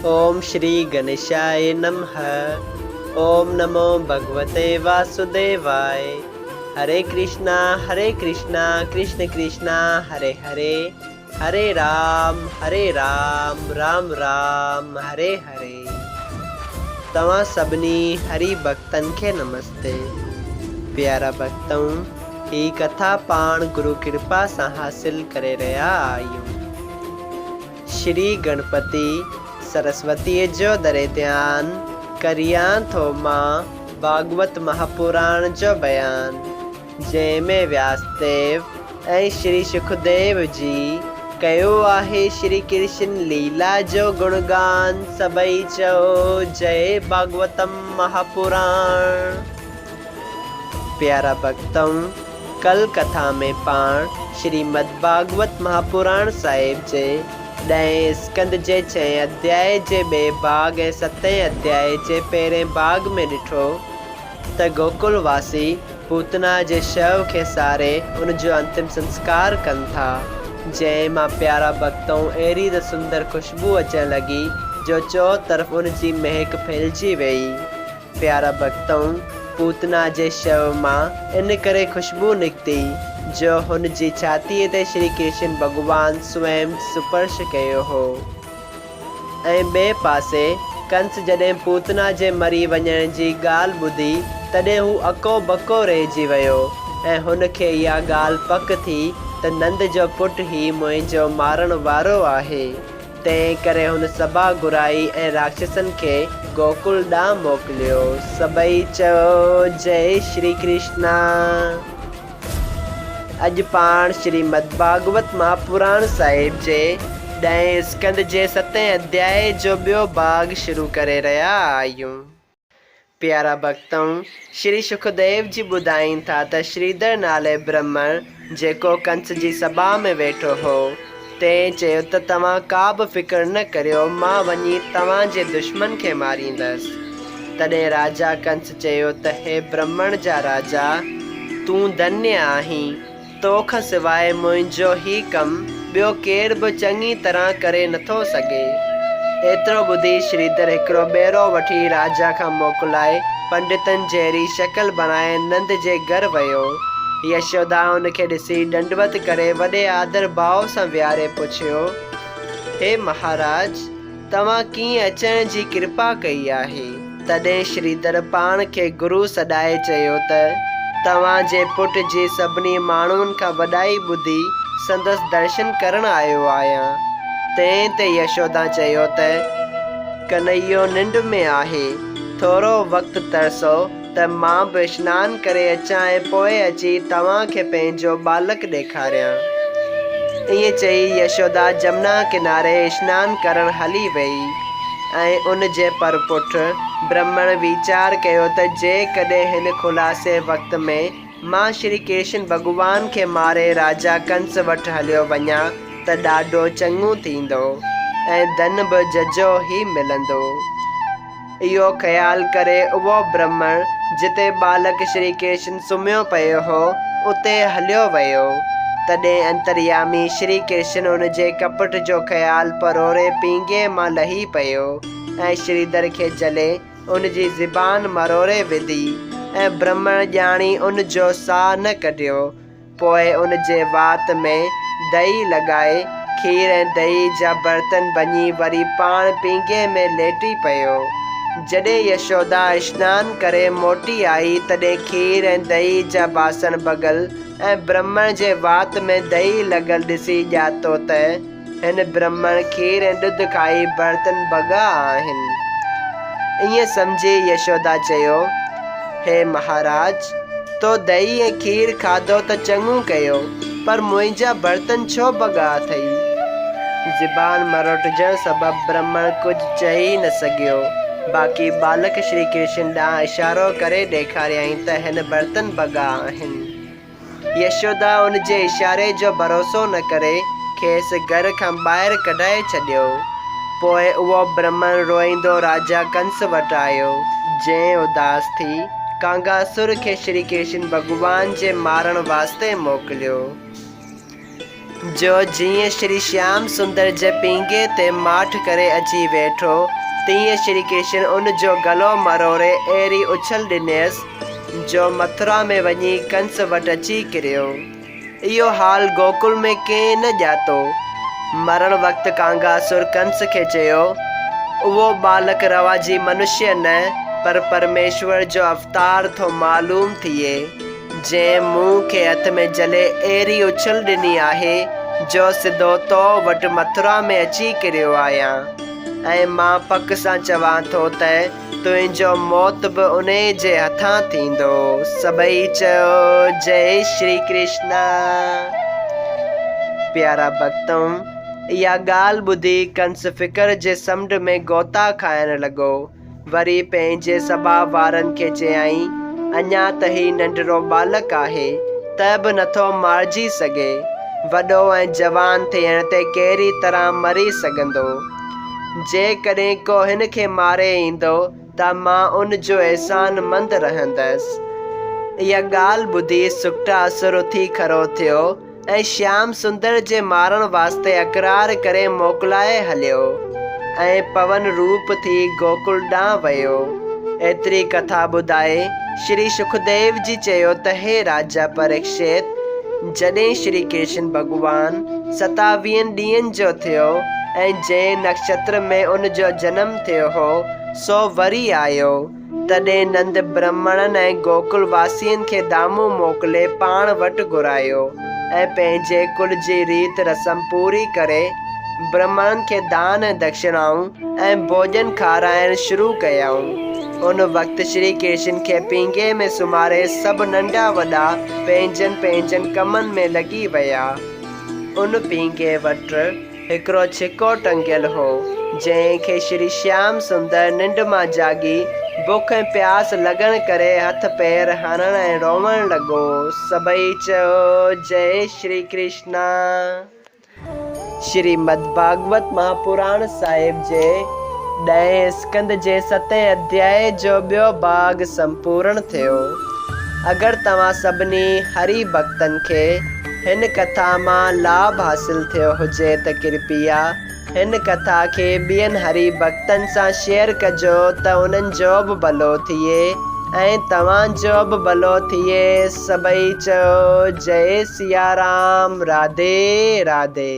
ओम श्री गणेशाय नमः। ओम नमो भगवते वासुदेवाय। हरे कृष्णा कृष्ण कृष्ण हरे हरे, हरे राम राम राम हरे हरे। तव्हां सभिनी हरि भक्तन खे नमस्ते। प्यारा भक्तों, ही कथा पाण गुरु कृपा सां हासिल करे रहा आहियूं। श्री गणपति सरस्वती जो दरे ध्यान करिया थो मां भागवत महापुराण जो बयान, जंहिंमें व्यासदेव ऐं श्री सुखदेव जी कयो आहे श्री कृष्ण लीला जो गुणगान। सभई चओ जय भागवतम महापुराण। प्यारा भक्तों, कल कथा में पाण श्रीमद् भागवत महापुराण साहिब जे 10 स्कंद जे 6 अध्याय जे 2 भाग ऐं 7 अध्याय जे पहिरें भाग में ॾिठो त गोकुलवासी पूतना जे शव खे सारे उन जो अंतिम संस्कार कनि था, जंहिं मां प्यारा भक्तों अहिड़ी त सुंदर खुशबू अचण लॻी जो चो तरफ़ उन जी महक फैलिजी वई। प्यारा भक्तों, पूतना जे शव मां इन करे खुशबू निकिती जो हुन जी छातीअ ते श्री कृष्ण भगवान स्वयं स्पर्श कयो हो। ऐं ॿिए पासे कंस जॾहिं पूतना जे मरी वञण जी ॻाल्हि ॿुधी तॾहिं हू अको बको रहिजी वियो ऐं हुन खे इहा ॻाल्हि पक थी त नंद जो पुटु ई मुंहिंजो मारण वारो आहे। तंहिं करे हुन सभा घुराई ऐं राक्षसनि खे गोकुल ॾांहुं मोकिलियो। सभई चओ जय श्री कृष्णा। अॼु पाण श्रीमद् भागवत महापुराण साहिब जे 10 स्कंद जे 7 अध्याय जो ॿियो भाग शुरू करे रहिया आहियूं। प्यारा भक्तों, श्री सुखदेव जी ॿुधाइनि था त श्रीधर नाले ब्राह्मण जेको कंस जी सभा में वेठो हो, तंहिं चयो त तव्हां का बि फिक्र न करियो, मां वञी तव्हां जे दुश्मन खे मारींदसि। तॾहिं राजा कंस चयो त हे ब्राह्मण जा राजा, तूं धन्य आहीं। तोखां सवाइ मुंहिंजो ही कमु ॿियो केर बि चङी तरह करे नथो सघे। एतिरो ॿुधी श्रीधर हिकिड़ो ॿेड़ो वठी राजा खां मोकिलाए पंडितनि जहिड़ी शक्ल बनाए नंद जे घर वियो। यशोदा हुनखे ॾिसी दंडवत करे वॾे आदर भाव सां विहारे पुछियो, हे महाराज, तव्हां कीअं अचण जी कृपा कई आहे? तॾहिं श्रीधर पाण खे गुरु सॾाए चयो त तव्हां जे पुट जी सभिनी माण्हुनि खां वॾाई ॿुधी संदसि दर्शन करण आयो आहियां। तंहिं ते यशोदा चयो त कन्हैयो निंड में आहे, थोरो वक़्तु तरसो त मां बि सनानु करे अचां ऐं पोइ अची तव्हां खे पंहिंजो बालक ॾेखारियां। ईअं चई यशोदा जमुना किनारे सनानु करण हली वई ऐं उन जे परपुठ ब्राह्मण वीचार कयो त जेकॾहिं हिन खुलासे वक़्त में मां श्री कृष्ण भगवान खे मारे राजा कंस वटि हलियो वञा त ॾाढो चङो थींदो ऐं धन बि झझो ई मिलंदो। इहो ख़्यालु करे उहो ब्राह्मण जिते बालक श्री कृष्ण सुम्हियो पियो हो उते हलियो वियो। तॾहिं अंतर्यामी श्री कृष्ण उन जे कपट जो ख़्यालु परोरे पींगे मां लही पियो ऐं श्रीधर खे जले उन जी ज़बान मरोड़े विधी ऐं ब्राह्मण ॼाणी उन जो साह न कढियो। पोइ उन जे वात में दही लॻाए खीर ऐं दही जा बर्तन भञी वरी पाण पींगे में लेटी पियो। जॾहिं यशोदा सनानु करे मोटी आई तॾहिं खीर ऐं दही जा बासण भॻल ऐं ब्राह्मण जे वात में दही लॻल ॾिसी ॼातो त हिन ब्राह्मण खीर ऐं ॾुध खाई बर्तन भॻा आहिनि। ईअं सम्झी यशोदा चयो, हे महाराज, तो दही ऐं खीर खाधो त चङो कयो, पर मुंहिंजा बर्तन छो भॻा अथई? ज़बान मरोटजण सबबि ब्राह्मण कुझु चई न सघियो। बाक़ी बालक श्री कृष्ण ॾांहुं इशारो करे ॾेखारियईं त हिन बर्तन भॻा आहिनि। यशोदा उन जे इशारे जो भरोसो न करे खेसि घर खां ॿाहिरि कढाए छॾियो। पोइ उहो ब्राह्मण रोईंदो राजा कंस वटि आयो, जंहिं उदास थी कांगासुर खे श्री कृष्ण भगवान जे मारण वास्ते मोकिलियो। जो जीअं श्री श्याम सुंदर जे पींगे ते माठ करे अची वेठो तीअं श्री कृष्ण उन जो गलो मरोड़े अहिड़ी उछल ॾिनेसि जो मथुरा में वञी कंस वटि अची किरियो। इहो हाल गोकुल में कंहिं न ॼातो। मरण वक़्तु कांगासुर कंस खे चयो, उहो बालक रवाजी मनुष्य न पर परमेश्वर जो अवतार थो मालूम थिए, जंहिं मूं खे हथ में जले अहिड़ी उछल ॾिनी आहे जो सिधो तो वटि मथुरा में अची किरियो आहियां। ऐं मां पक सां चवां थो त तुंहिंजो मौत बि उन जे हथां थींदो। सभई चयो जय श्री कृष्ण। प्यारा भक्तों, इहा ॻाल्हि ॿुधी कंस फिकर जे समुंड में गोता खाइण लॻो। वरी पंहिंजे सभा वारनि खे चयाईं, अञा त ही नंढड़ो बालक आहे त बि नथो मारिजी सघे। वॾो ऐं जवान थियण ते कहिड़ी तरह मरी सघंदो। जेकॾहिं को हिन खे मारे ईंदो त मां उन जो अहसान मंद रहंदसि। इहा ॻाल्हि ॿुधी सुक्टासुर उथी खड़ो थियो ऐं श्याम सुंदर जे मारण वास्ते अक़रार करे मोकिलाए हलियो ऐं पवन रूप थी गोकुल ॾांहुं वियो। एतिरी कथा ॿुधाए श्री सुखदेव जी चयो त हे राजा परीक्षित, जॾहिं श्री कृष्ण भॻवान 27 ॾींहंनि जो थियो ऐं जंहिं नक्षत्र में उन जो जनम थियो हो सो वरी आयो, तॾहिं नंद ब्राह्मणनि ऐं गोकुल वासियुनि खे दामू मोकिले पाण वटि घुरायो ऐं पंहिंजे कुल जी रीत रस्म पूरी करे ब्राह्मणनि खे दान दक्षिणाऊं ऐं भोजन खाराइण शुरू कयाऊं। उन वक़्तु श्री कृष्ण खे पींगे में सुम्हारे सभु नंढा वॾा पंहिंजनि कमनि में लॻी विया। उन पींगे वटि हिकिड़ो छिको टंगियल हो, जंहिंखे श्री श्याम सुंदर निंड मां जागी बुख ऐं प्यास लॻण करे हथ पैर हणण ऐं रोवण लॻो। सभई चयो जय श्री कृष्ण। श्रीमद् भागवत महापुराण साहिब जे 10 स्कंद जे 7 अध्याय जो ॿियो भाग संपूर्ण थियो। अगरि तव्हां सभिनी हरि भक्तनि खे हिन कथा मां लाभ हासिल थियो हुजे त कृपया हिन कथा खे ॿियनि हरि भक्तनि सां शेयर कजो त उन्हनि जो बि भलो थिए ऐं तव्हांजो बि भलो थिए। सभई चयो जय सिया राम। राधे राधे।